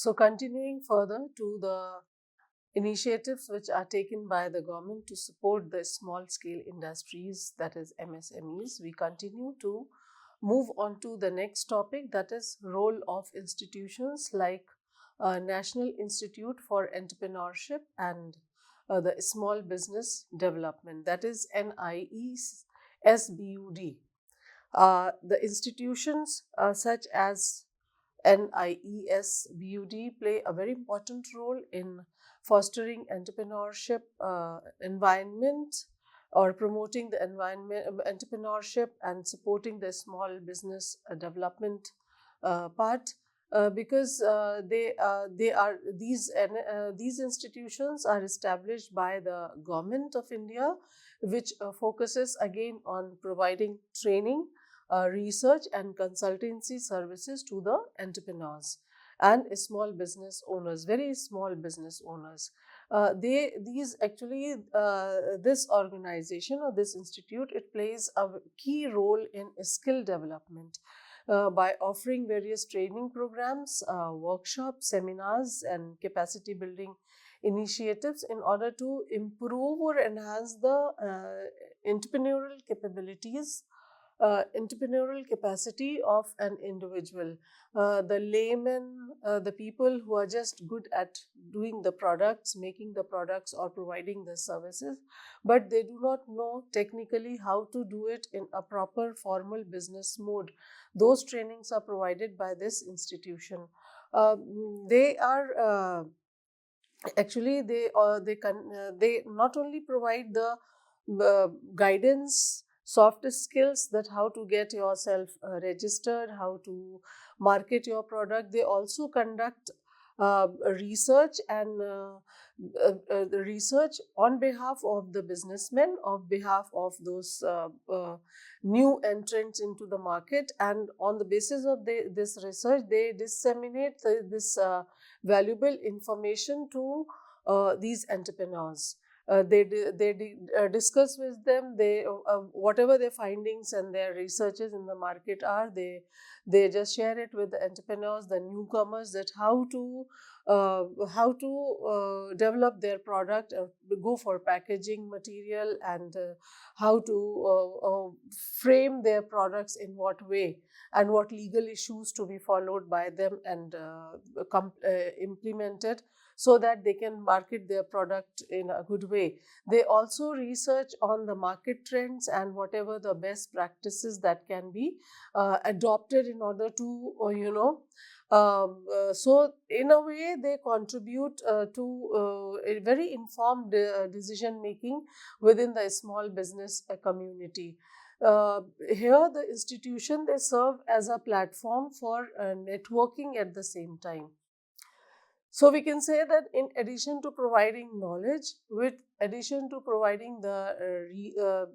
So continuing further to the initiatives which are taken by the government to support the small scale industries, that is MSMEs, we continue to move on to the next topic, that is role of institutions like National Institute for Entrepreneurship and the Small Business Development, that is NIESBUD. The institutions such as NIESBUD play a very important role in fostering entrepreneurship environment or promoting the environment entrepreneurship and supporting the small business development part. Because they are these institutions are established by the government of India, which focuses again on providing training, research and consultancy services to the entrepreneurs and small business owners, very small business owners. This organization or this institute, it plays a key role in skill development by offering various training programs, workshops, seminars, and capacity building initiatives in order to improve or enhance the entrepreneurial capacity of an individual. The laymen, the people who are just good at doing the products, making the products, or providing the services, but they do not know technically how to do it in a proper formal business mode. Those trainings are provided by this institution. They are actually they not only provide the guidance, soft skills, that how to get yourself registered, how to market your product. They also conduct research and the research on behalf of the businessmen, on behalf of those new entrants into the market, and on the basis of this research they disseminate this valuable information to these entrepreneurs. They discuss with them, they whatever their findings and their researches in the market are, they just share it with the entrepreneurs, the newcomers, that how to develop their product, go for packaging material, and how to frame their products in what way, and what legal issues to be followed by them and implemented, so that they can market their product in a good way. They also research on the market trends and whatever the best practices that can be adopted in order to so in a way they contribute to a very informed decision making within the small business community. Here the institution, they serve as a platform for networking at the same time. So we can say that in addition to providing knowledge, with addition to providing the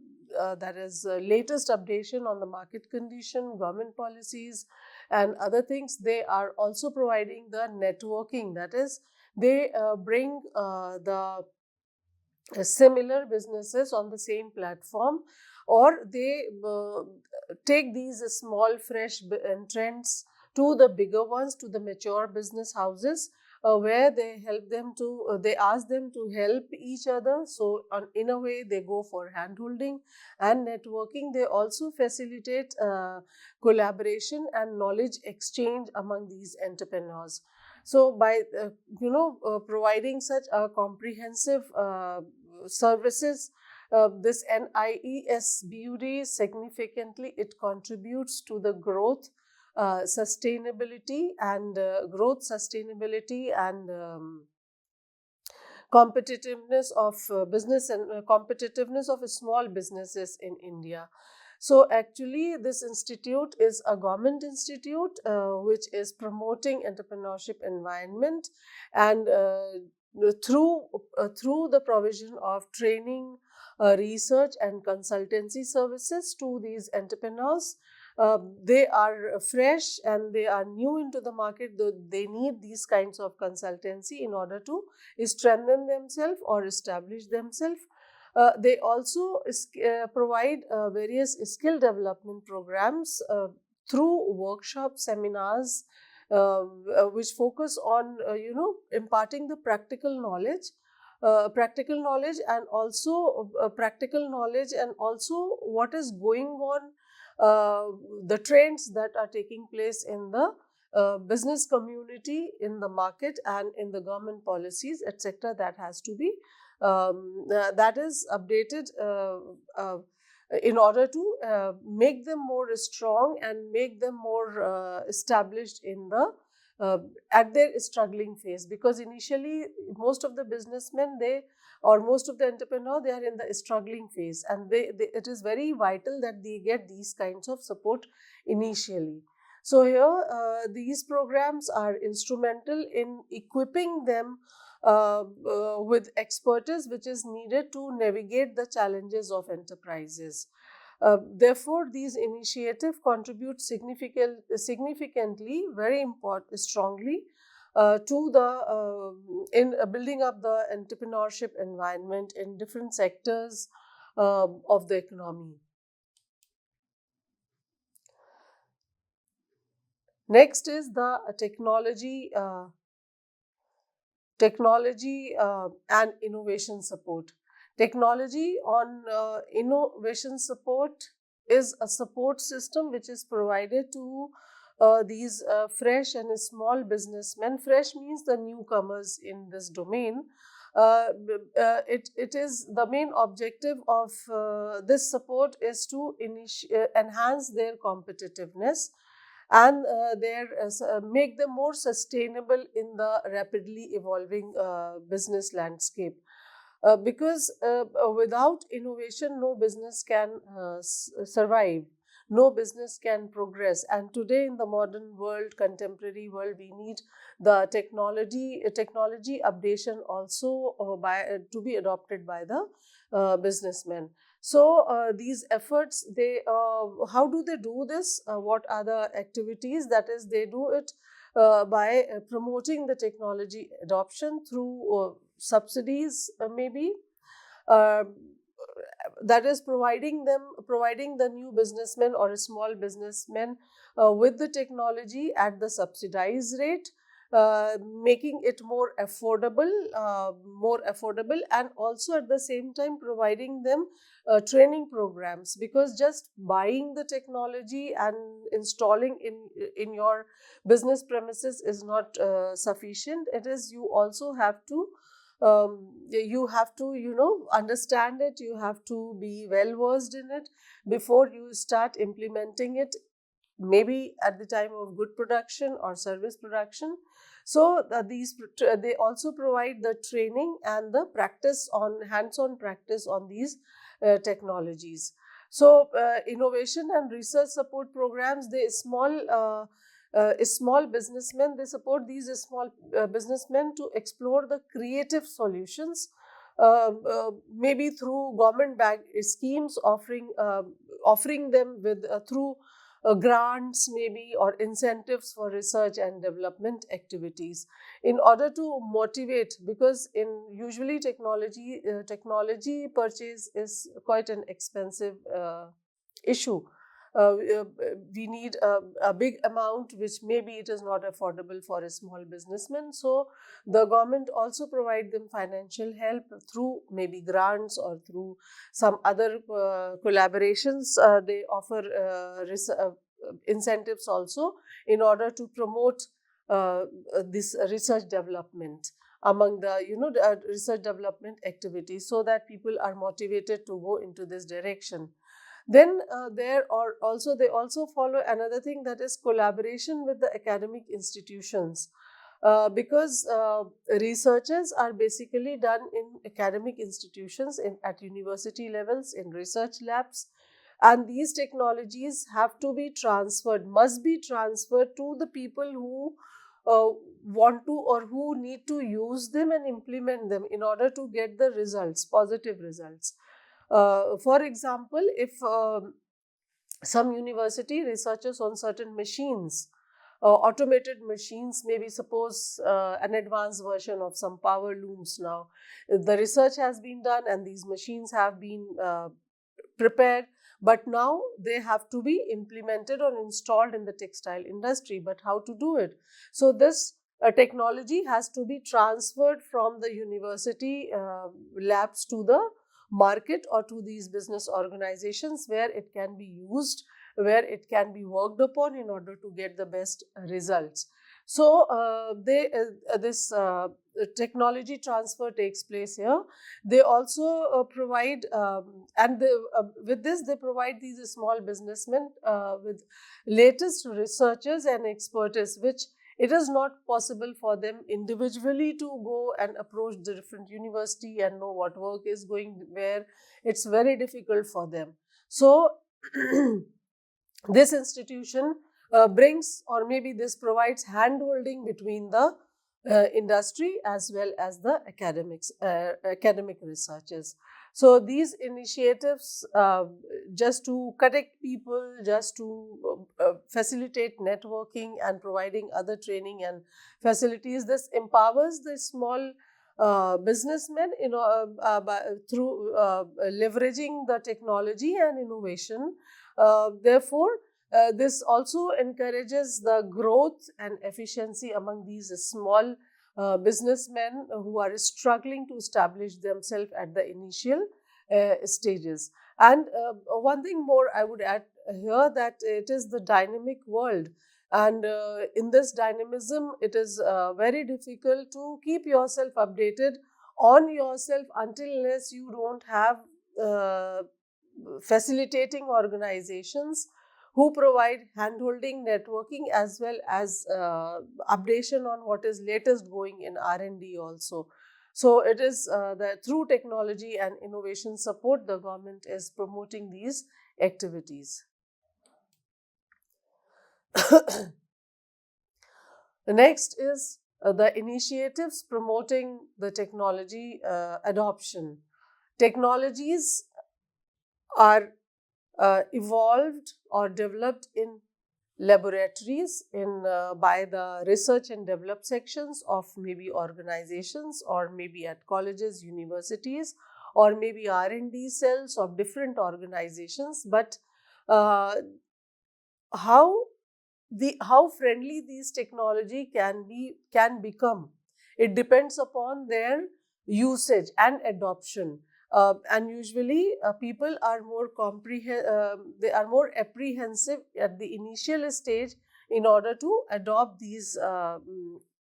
that is latest updation on the market condition, government policies, and other things, they are also providing the networking. That is, they bring the similar businesses on the same platform, or they take these small fresh entrants to the bigger ones, to the mature business houses, where they help them to they ask them to help each other. So in a way they go for hand holding and networking. They also facilitate collaboration and knowledge exchange among these entrepreneurs. So by providing such a comprehensive services, this NIESBUD significantly, it contributes to the sustainability and competitiveness of business and competitiveness of small businesses in India. So actually this institute is a government institute which is promoting entrepreneurship environment, and through the provision of training, research and consultancy services to these entrepreneurs. They are fresh and they are new into the market. They need these kinds of consultancy in order to strengthen themselves or establish themselves. They also provide various skill development programs through workshops, seminars, which focus on imparting the practical knowledge and also practical knowledge and also what is going on, the trends that are taking place in the business community, in the market, and in the government policies, etc. That has to be that is updated in order to make them more strong and make them more established in the at their struggling phase. Because initially most of the businessmen, or most of the entrepreneur, they are in the struggling phase, and it is very vital that they get these kinds of support initially. So here these programs are instrumental in equipping them with expertise which is needed to navigate the challenges of enterprises. Therefore, these initiatives contribute significantly, very strongly to the in building up the entrepreneurship environment in different sectors of the economy. Next is the technology and innovation support. Technology on innovation support is a support system which is provided to these fresh and small businessmen. Fresh means the newcomers in this domain. It is the main objective of this support is to enhance their competitiveness and make them more sustainable in the rapidly evolving business landscape. Because without innovation, no business can survive, no business can progress. And today, in the modern world, contemporary world, we need the technology updation also to be adopted by the businessmen. So these efforts, how do they do this? What are the activities? That is, they do it by promoting the technology adoption through subsidies, maybe. Uh, that is providing the new businessmen or small businessmen with the technology at the subsidized rate, making it more affordable, and also at the same time providing them training programs. Because just buying the technology and installing in your business premises is not sufficient. It is, you also have to understand it. You have to be well versed in it before you start implementing it, maybe at the time of good production or service production. So they also provide the training and the practice on hands-on practice on these technologies. So innovation and research support programs, small businessmen, they support these small businessmen to explore the creative solutions, maybe through government backed schemes, offering them with through grants, maybe, or incentives for research and development activities, in order to motivate. Because in usually technology purchase is quite an expensive issue. We need a big amount, which maybe it is not affordable for a small businessman. So the government also provide them financial help through maybe grants or through some other collaborations. They offer incentives also in order to promote this research development among the research development activities, so that people are motivated to go into this direction. Then they also follow another thing, that is collaboration with the academic institutions. Because researches are basically done in academic institutions, at university levels, in research labs, and these technologies must be transferred to the people who want to, or who need to use them and implement them in order to get the positive results. For example, if some university researches on certain machines, automated machines, maybe suppose an advanced version of some power looms. Now the research has been done and these machines have been prepared, but now they have to be implemented or installed in the textile industry. But how to do it? So this technology has to be transferred from the university labs to the market or to these business organizations, where it can be used, where it can be worked upon in order to get the best results. So this technology transfer takes place here. They also provide, with this they provide these small businessmen with latest researchers and expertise, which it is not possible for them individually to go and approach the different university and know what work is going where. It's very difficult for them. So this institution brings, or maybe this provides hand-holding between the industry as well as the academic researchers. So these initiatives, just to connect people, just to facilitate networking and providing other training and facilities, this empowers the small businessmen, through leveraging the technology and innovation. Therefore, this also encourages the growth and efficiency among these small businessmen who are struggling to establish themselves at the initial stages. And one thing more I would add here, that it is the dynamic world. And in this dynamism, it is very difficult to keep yourself updated on yourself until unless you don't have facilitating organizations who provide handholding, networking, as well as updation on what is latest going in R&D also. So it is that through technology and innovation support, the government is promoting these activities. The next is the initiatives promoting the technology adoption. Technologies are evolved or developed in laboratories by the research and develop sections of maybe organizations, or maybe at colleges, universities, or maybe R&D cells of different organizations. But how friendly these technology can become, it depends upon their usage and adoption. And usually people are more they are more apprehensive at the initial stage in order to adopt these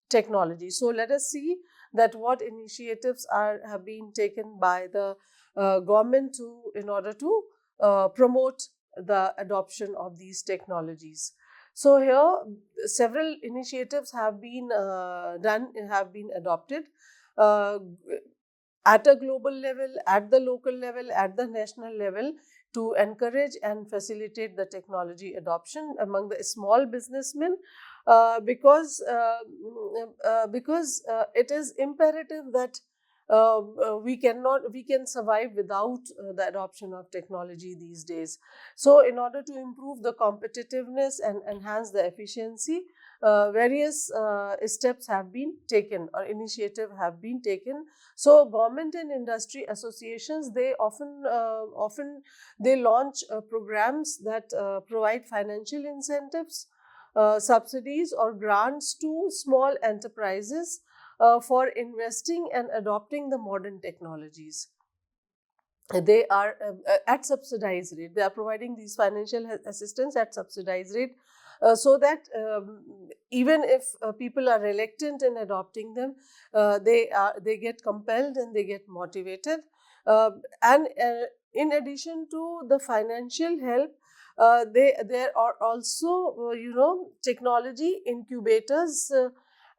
technologies. So let us see that what initiatives have been taken by the government in order to promote the adoption of these technologies. So here several initiatives have been adopted at a global level, at the local level, at the national level, to encourage and facilitate the technology adoption among the small businessmen, because it is imperative that we can survive without the adoption of technology these days. So in order to improve the competitiveness and enhance the efficiency, various steps have been taken or initiative have been taken. So government and industry associations, they often they launch programs that provide financial incentives, subsidies or grants to small enterprises for investing and adopting the modern technologies. They are at subsidized rate. They are providing these financial assistance at subsidized rate, so that even if people are reluctant in adopting them, they get compelled and they get motivated. And in addition to the financial help, there are also technology incubators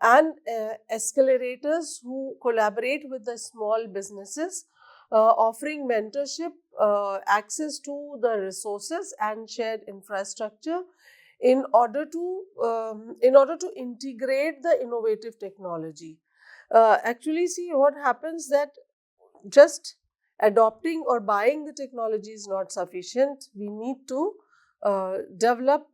and accelerators who collaborate with the small businesses, offering mentorship, access to the resources and shared infrastructure in order to integrate the innovative technology. Actually, see what happens, that just adopting or buying the technology is not sufficient. We need to develop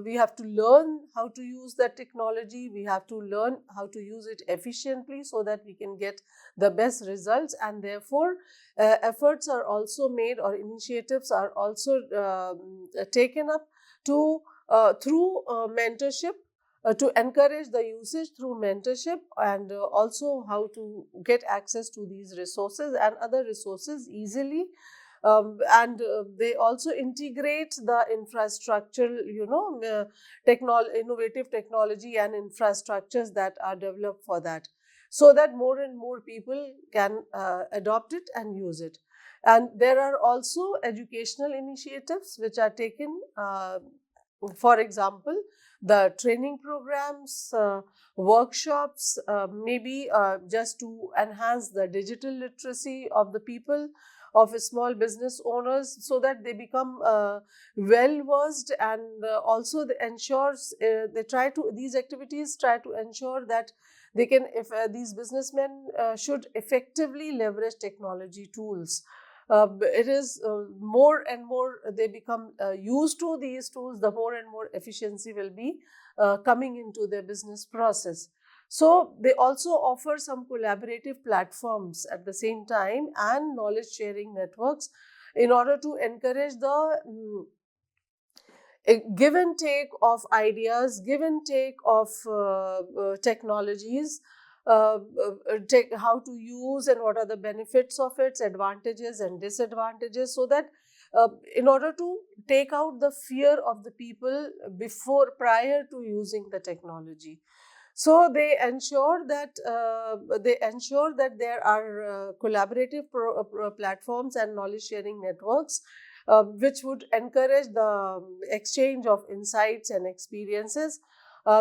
we have to learn how to use that technology. We have to learn how to use it efficiently so that we can get the best results. And therefore, efforts are also made, or initiatives are also taken up to through mentorship, to encourage the usage through mentorship, and also how to get access to these resources and other resources easily. And they also integrate the infrastructure, innovative technology and infrastructures that are developed for that, so that more and more people can adopt it and use it. And there are also educational initiatives which are taken. For example, the training programs, workshops, maybe just to enhance the digital literacy of the people, of small business owners, so that they become well versed, and also they ensures they try to these activities try to ensure that they can, if these businessmen should effectively leverage technology tools. It is more and more they become used to these tools, the more and more efficiency will be coming into their business process. So they also offer some collaborative platforms at the same time, and knowledge sharing networks, in order to encourage the a give and take of ideas, give and take of technologies, take how to use and what are the benefits of its advantages and disadvantages, so that in order to take out the fear of the people prior to using the technology. So they ensure that there are collaborative platforms and knowledge sharing networks, which would encourage the exchange of insights and experiences,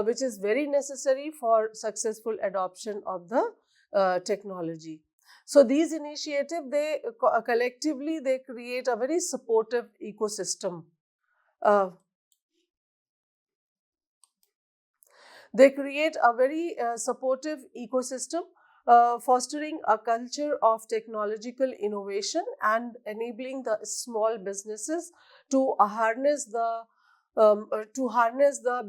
which is very necessary for successful adoption of the technology. So these initiatives, they collectively they create a very supportive ecosystem. Uh, They create a very supportive ecosystem, fostering a culture of technological innovation and enabling the small businesses to harness the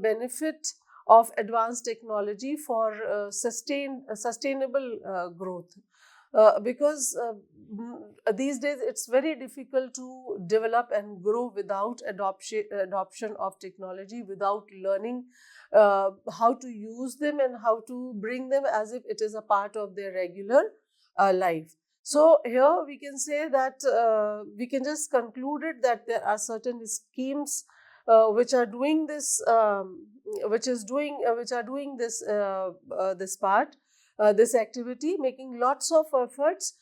benefit of advanced technology for sustainable growth. Because these days it's very difficult to develop and grow without adoption of technology, without learning how to use them and how to bring them as if it is a part of their regular life. So here we can say that we can just conclude it that there are certain schemes which are doing this, which are doing this this part, this activity, making lots of efforts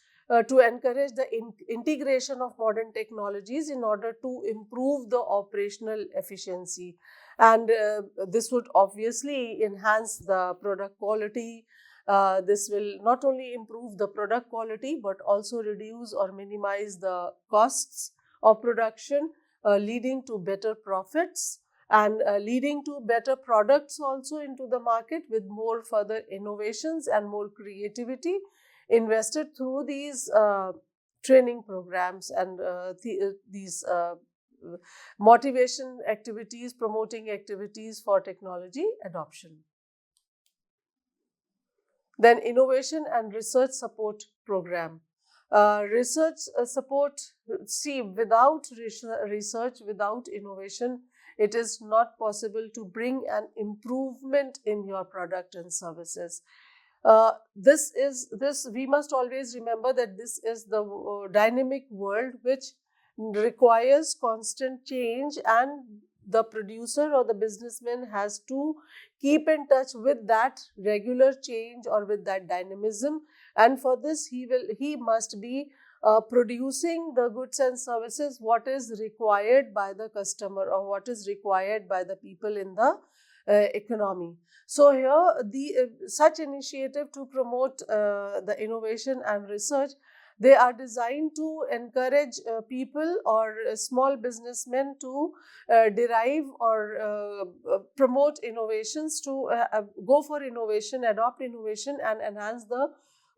to encourage the integration of modern technologies in order to improve the operational efficiency. And this would obviously enhance the product quality. This will not only improve the product quality but also reduce or minimize the costs of production, leading to better profits, and leading to better products also into the market, with more further innovations and more creativity invested through these training programs and these motivation activities, promoting activities for technology adoption. Then innovation and research support program. Research support, see, without research, without innovation, it is not possible to bring an improvement in your product and services. This we must always remember that this is the dynamic world which requires constant change, and the producer or the businessman has to keep in touch with that regular change or with that dynamism. And for this he must be producing the goods and services what is required by the customer or what is required by the people in the economy. So here the such initiative to promote the innovation and research, they are designed to encourage people or small businessmen to derive or promote innovations, to go for innovation, adopt innovation, and enhance the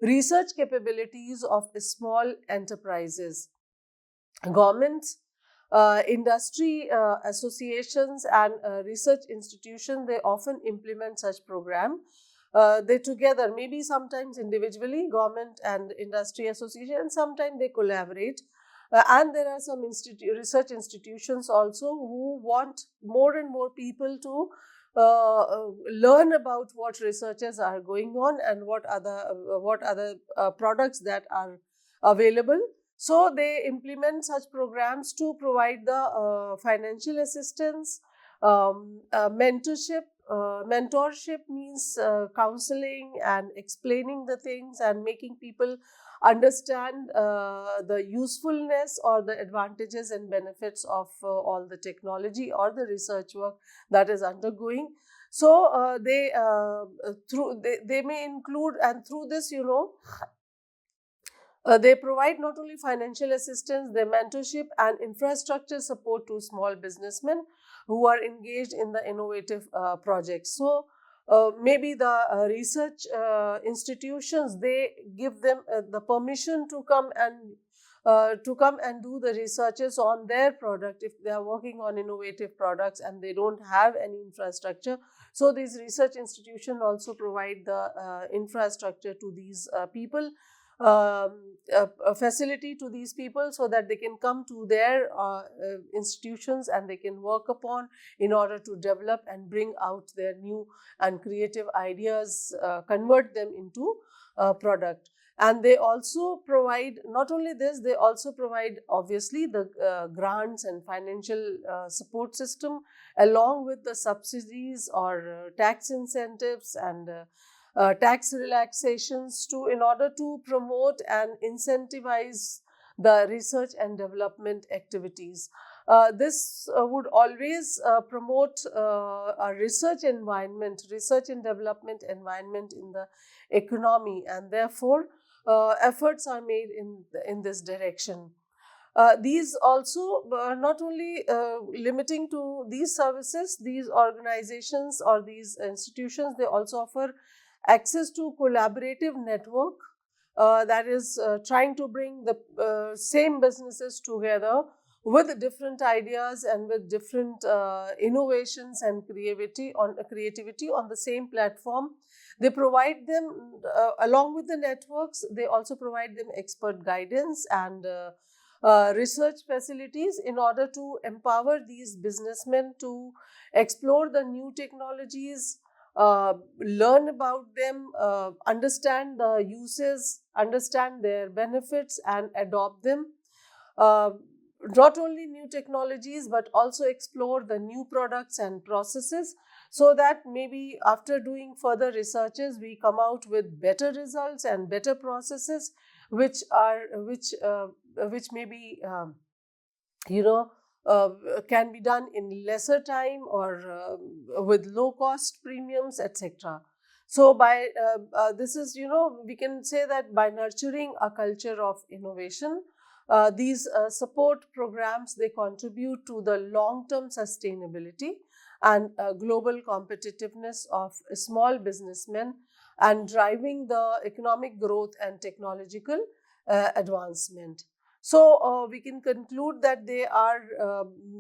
research capabilities of small enterprises. Governments Industry associations and research institutions, they often implement such program. They together, maybe sometimes individually, government and industry association, and sometimes they collaborate. And there are some research institutions also who want more and more people to learn about what researches are going on and what other products that are available. So they implement such programs to provide the financial assistance, mentorship. Mentorship means counseling and explaining the things and making people understand the usefulness or the advantages and benefits of all the technology or the research work that is undergoing. So they may include, and through this, they provide not only financial assistance, their mentorship and infrastructure support to small businessmen who are engaged in the innovative projects. So maybe the research institutions, they give them the permission to come and do the researches on their product if they are working on innovative products and they don't have any infrastructure. So these research institutions also provide the infrastructure to these people, a facility to these people, so that they can come to their institutions and they can work upon in order to develop and bring out their new and creative ideas, convert them into a product. And they also provide, not only this, they also provide obviously the grants and financial support system, along with the subsidies or tax incentives and tax relaxations, to in order to promote and incentivize the research and development activities. This would always promote a research and development environment in the economy, and therefore efforts are made in this direction. These also not only limiting to these services, these organizations or these institutions, they also offer access to collaborative network, that is trying to bring the same businesses together with different ideas and with different innovations and creativity on the same platform. They provide them, along with the networks, they also provide them expert guidance and research facilities in order to empower these businessmen to explore the new technologies, learn about them, understand the uses, understand their benefits, and adopt them. Uh, Not only new technologies, but also explore the new products and processes, so that maybe after doing further researches, we come out with better results and better processes, which are which may be you know can be done in lesser time or with low cost premiums, etc. So by this is, we can say that by nurturing a culture of innovation, these support programs, they contribute to the long term sustainability and global competitiveness of small businessmen, and driving the economic growth and technological advancement. So we can conclude that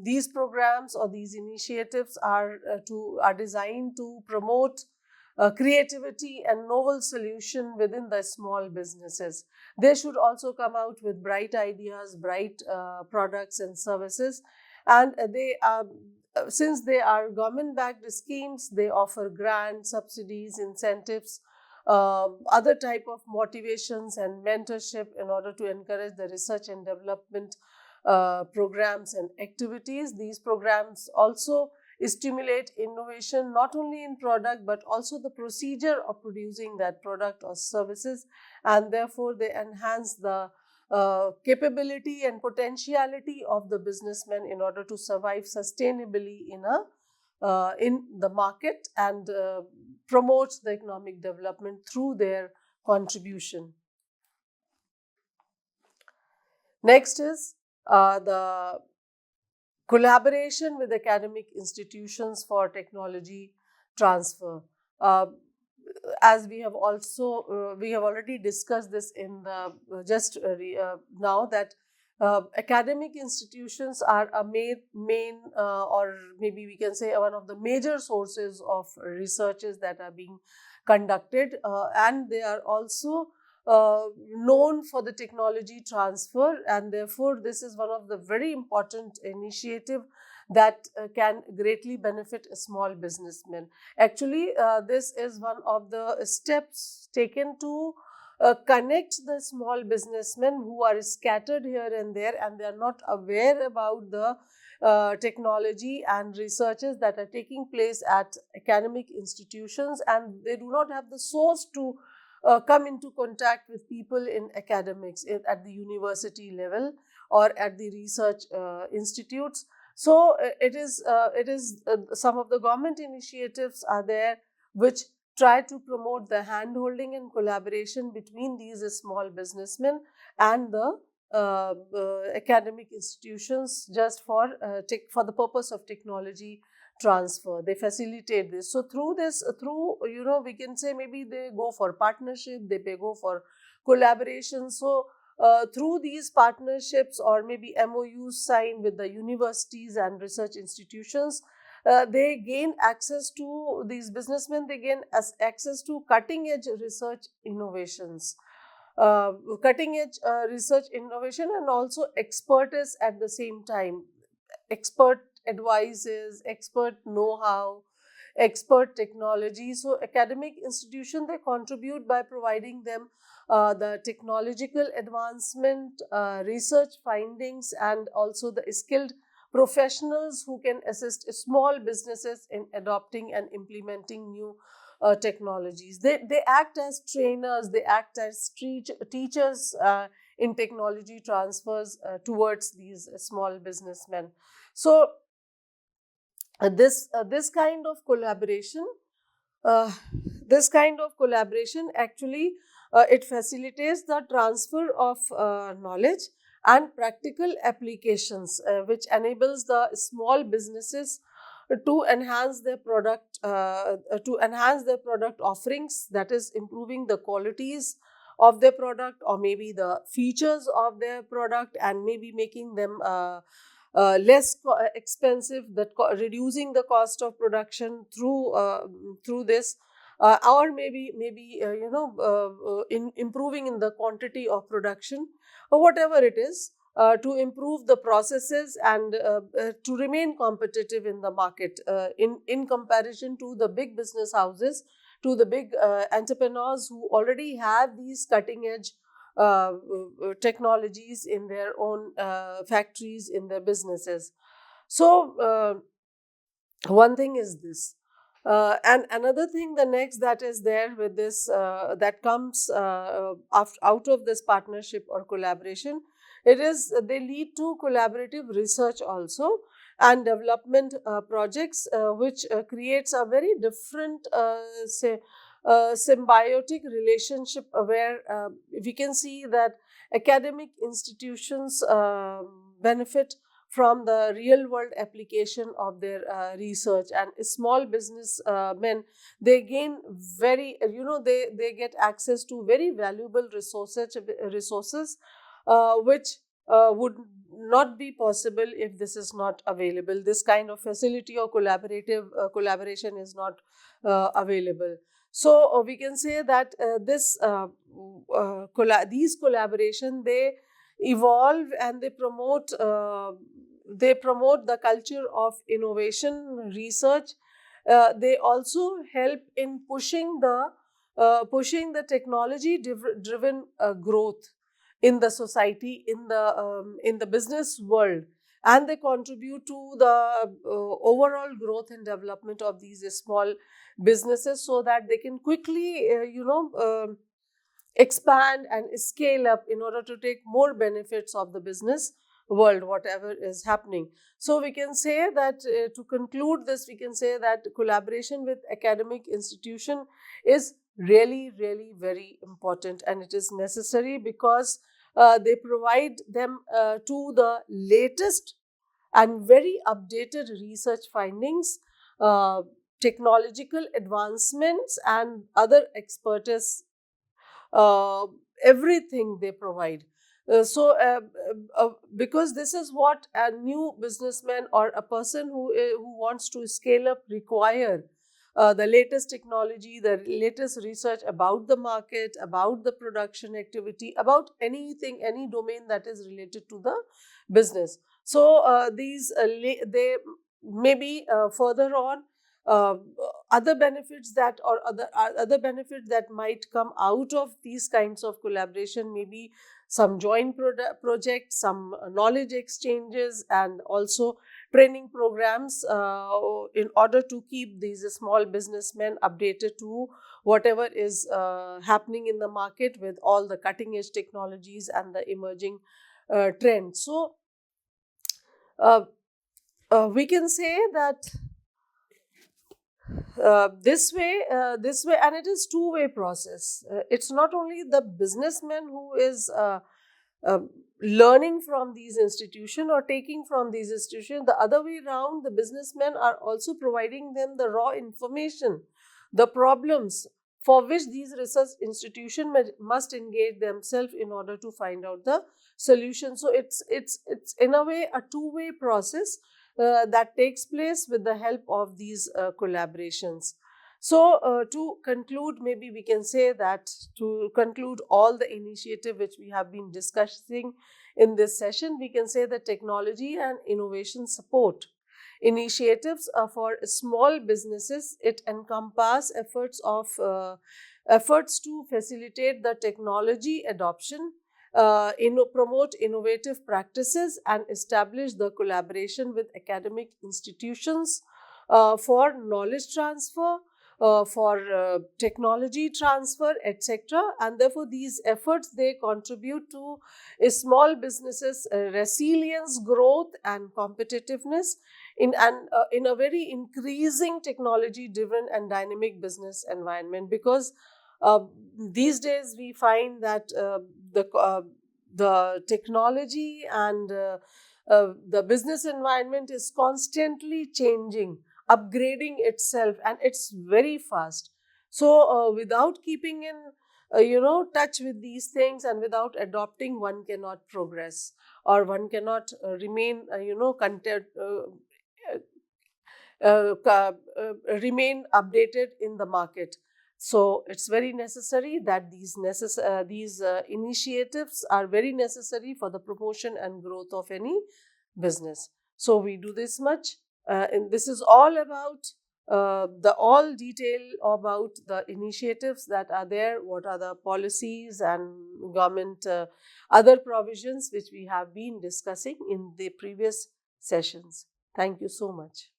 these programs or these initiatives are designed to promote creativity and novel solution within the small businesses. They should also come out with bright ideas, bright products and services, and since they are government backed schemes, they offer grants, subsidies, incentives, other type of motivations and mentorship in order to encourage the research and development programs and activities. These programs also stimulate innovation, not only in product but also the procedure of producing that product or services, and therefore they enhance the capability and potentiality of the businessmen in order to survive sustainably in the market, and promotes the economic development through their contribution. Next is the collaboration with academic institutions for technology transfer. As we have also we have already discussed this in the just now, that Academic institutions are a main or maybe we can say one of the major sources of researches that are being conducted, and they are also known for the technology transfer, and therefore this is one of the very important initiative that can greatly benefit small businessmen. Actually, this is one of the steps taken to connect the small businessmen who are scattered here and there, and they are not aware about the technology and researches that are taking place at academic institutions, and they do not have the source to come into contact with people in academics at the university level or at the research institutes. So some of the government initiatives are there which try to promote the hand holding and collaboration between these small businessmen and the academic institutions, just for the purpose of technology transfer. They facilitate this. So through this, through, we can say maybe they go for partnership, they may go for collaboration. So through these partnerships or maybe MOUs signed with the universities and research institutions, they gain access to these businessmen, they gain access to cutting edge research innovations, cutting edge research innovation, and also expertise at the same time. Expert advices, expert know-how, expert technology. So academic institutions, they contribute by providing them the technological advancement, research findings, and also the skilled professionals who can assist small businesses in adopting and implementing new technologies. They act as trainers, they act as teachers in technology transfers towards these small businessmen. So this kind of collaboration, uh, actually it facilitates the transfer of knowledge and practical applications, which enables the small businesses to enhance their product offerings, that is improving the qualities of their product or maybe the features of their product, and maybe making them less expensive, reducing the cost of production through this, or maybe in improving in the quantity of production, or whatever it is, to improve the processes and to remain competitive in the market, in comparison to the big business houses, to the big entrepreneurs who already have these cutting edge technologies in their own factories, in their businesses. So one thing is this, and another thing, the next that is there with this, that comes out of this partnership or collaboration, it is they lead to collaborative research also, and development projects, which creates a very different say symbiotic relationship, where we can see that academic institutions benefit from the real world application of their research, and small business men, they gain very, they get access to very valuable resources, which would not be possible if this is not available. This kind of facility or collaboration is not available. So we can say that these collaboration, they evolve and they promote the culture of innovation research. They also help in pushing the technology driven growth in the society, in the business world, and they contribute to the overall growth and development of these small businesses, so that they can quickly expand and scale up in order to take more benefits of the business world, whatever is happening. So we can say that, to conclude this, we can say that collaboration with academic institution is really, really very important, and it is necessary because they provide them to the latest and very updated research findings, uh, technological advancements, and other expertise, uh, everything they provide. Because this is what a new businessman or a person who wants to scale up require. The latest technology, the latest research about the market, about the production activity, about anything, any domain that is related to the business. So they maybe further on, uh, other benefits that or other benefits that might come out of these kinds of collaboration, maybe some joint projects, some knowledge exchanges, and also training programs in order to keep these small businessmen updated to whatever is happening in the market with all the cutting edge technologies and the emerging trends. So uh, we can say that this way, and it is two-way process. It's not only the businessman who is uh, learning from these institutions or taking from these institutions. The other way around, the businessmen are also providing them the raw information, the problems for which these research institutions must engage themselves in order to find out the solution. So it's in a way a two-way process that takes place with the help of these collaborations. So, to conclude, maybe we can say that to conclude all the initiative which we have been discussing in this session, we can say that technology and innovation support initiatives for small businesses. It encompass efforts to facilitate the technology adoption, promote innovative practices, and establish the collaboration with academic institutions for knowledge transfer, for technology transfer, etc. And therefore, these efforts, they contribute to a small businesses resilience, growth, and competitiveness in a very increasing technology driven and dynamic business environment. Because uh, these days we find that the technology and the business environment is constantly changing, upgrading itself, and it's very fast. So without keeping in touch with these things, and without adopting, one cannot progress, or one cannot remain content remain updated in the market. So it's very necessary that these initiatives are very necessary for the promotion and growth of any business. So we do this much, and this is all about the all detail about the initiatives that are there, what are the policies and government other provisions which we have been discussing in the previous sessions. Thank you so much.